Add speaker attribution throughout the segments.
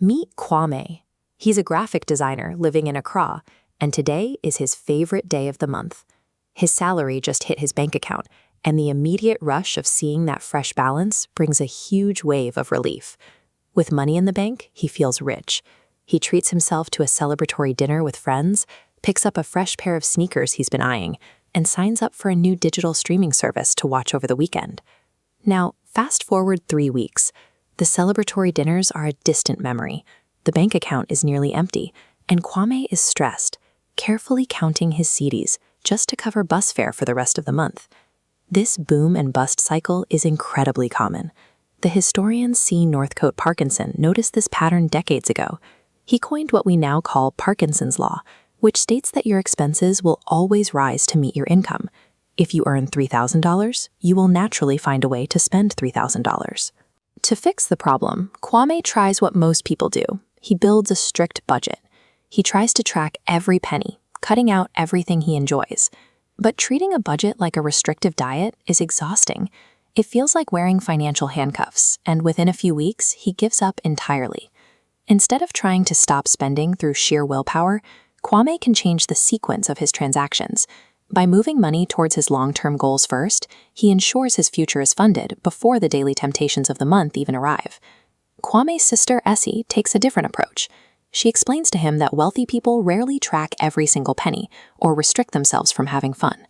Speaker 1: Meet Kwame. He's a graphic designer living in Accra, and today is his favorite day of the month. His salary just hit his bank account, and the immediate rush of seeing that fresh balance brings a huge wave of relief. With money in the bank, he feels rich. He treats himself to a celebratory dinner with friends, picks up a fresh pair of sneakers he's been eyeing, and signs up for a new digital streaming service to watch over the weekend. Now, fast forward 3 weeks. The celebratory dinners are a distant memory. The bank account is nearly empty, and Kwame is stressed, carefully counting his cedis just to cover bus fare for the rest of the month. This boom and bust cycle is incredibly common. The historian C. Northcote Parkinson noticed this pattern decades ago. He coined what we now call Parkinson's Law, which states that your expenses will always rise to meet your income. If you earn $3,000, you will naturally find a way to spend $3,000. To fix the problem, Kwame tries what most people do. He builds a strict budget. He tries to track every penny, cutting out everything he enjoys. But treating a budget like a restrictive diet is exhausting. It feels like wearing financial handcuffs, and within a few weeks, he gives up entirely. Instead of trying to stop spending through sheer willpower, Kwame can change the sequence of his transactions. By moving money towards his long-term goals first, he ensures his future is funded before the daily temptations of the month even arrive. Kwame's sister Essie takes a different approach. She explains to him that wealthy people rarely track every single penny or restrict themselves from having fun.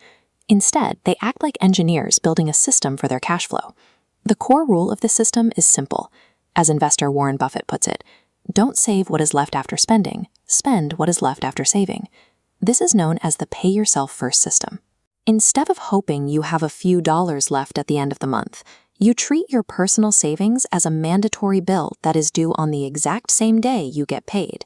Speaker 1: Instead, they act like engineers building a system for their cash flow. The core rule of the system is simple. As investor Warren Buffett puts it, don't save what is left after spending, spend what is left after saving. This is known as the pay yourself first system. Instead of hoping you have a few dollars left at the end of the month, you treat your personal savings as a mandatory bill that is due on the exact same day you get paid.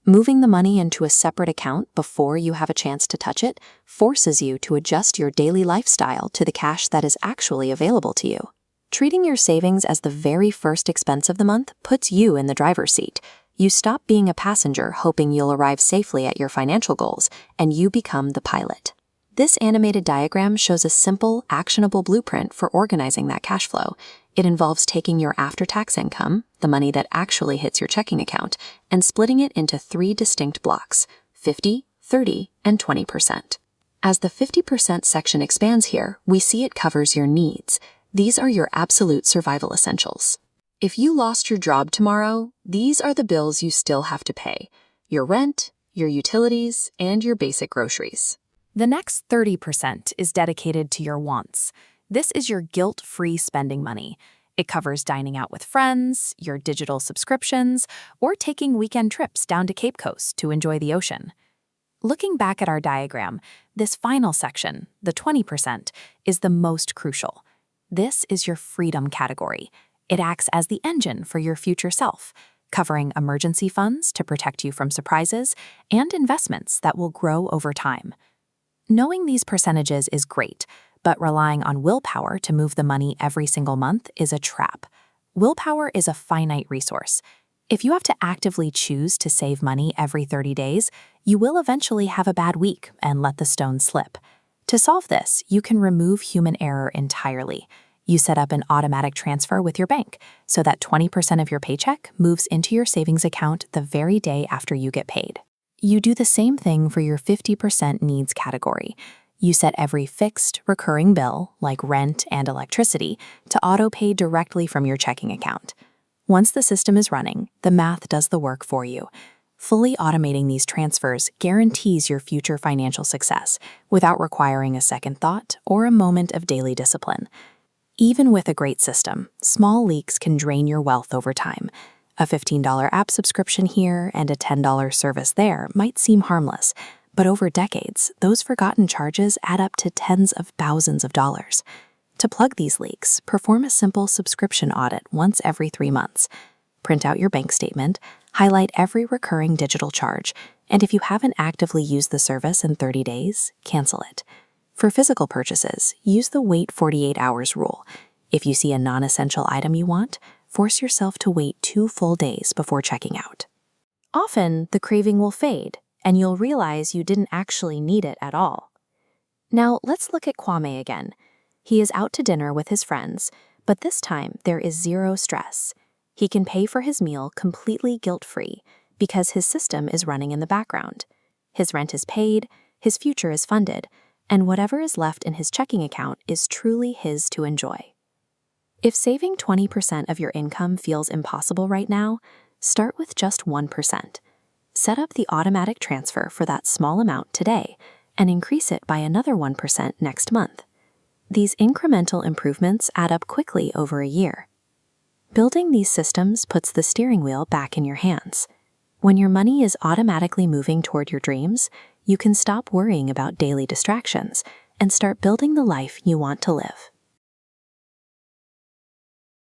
Speaker 1: Moving the money into a separate account before you have a chance to touch it forces you to adjust your daily lifestyle to the cash that is actually available to you. Treating your savings as the very first expense of the month puts you in the driver's seat. You stop being a passenger hoping you'll arrive safely at your financial goals, and you become the pilot. This animated diagram shows a simple, actionable blueprint for organizing that cash flow. It involves taking your after-tax income, the money that actually hits your checking account, and splitting it into 3 distinct blocks: 50, 30, and 20%. As the 50% section expands here, we see it covers your needs. These are your absolute survival essentials. If you lost your job tomorrow, these are the bills you still have to pay: your rent, your utilities, and your basic groceries. The next 30% is dedicated to your wants. This is your guilt-free spending money. It covers dining out with friends, your digital subscriptions, or taking weekend trips down to Cape Coast to enjoy the ocean. Looking back at our diagram, this final section, the 20%, is the most crucial. This is your freedom category. It acts as the engine for your future self, covering emergency funds to protect you from surprises and investments that will grow over time. Knowing these percentages is great, but relying on willpower to move the money every single month is a trap. Willpower is a finite resource. If you have to actively choose to save money every 30 days, you will eventually have a bad week and let the stone slip. To solve this, you can remove human error entirely. You set up an automatic transfer with your bank so that 20% of your paycheck moves into your savings account the very day after you get paid. You do the same thing for your 50% needs category. You set every fixed, recurring bill, like rent and electricity, to auto-pay directly from your checking account. Once the system is running, the math does the work for you. Fully automating these transfers guarantees your future financial success without requiring a second thought or a moment of daily discipline. Even with a great system, small leaks can drain your wealth over time. A $15 app subscription here and a $10 service there might seem harmless, but over decades, those forgotten charges add up to tens of thousands of dollars. To plug these leaks, perform a simple subscription audit once every 3 months. Print out your bank statement, highlight every recurring digital charge, and if you haven't actively used the service in 30 days, cancel it. For physical purchases, use the wait 48 hours rule. If you see a non-essential item you want, force yourself to wait 2 full days before checking out. Often, the craving will fade, and you'll realize you didn't actually need it at all. Now, let's look at Kwame again. He is out to dinner with his friends, but this time there is zero stress. He can pay for his meal completely guilt-free because his system is running in the background. His rent is paid, his future is funded, and whatever is left in his checking account is truly his to enjoy. If saving 20% of your income feels impossible right now, start with just 1%. Set up the automatic transfer for that small amount today and increase it by another 1% next month. These incremental improvements add up quickly over a year. Building these systems puts the steering wheel back in your hands. When your money is automatically moving toward your dreams, you can stop worrying about daily distractions and start building the life you want to live.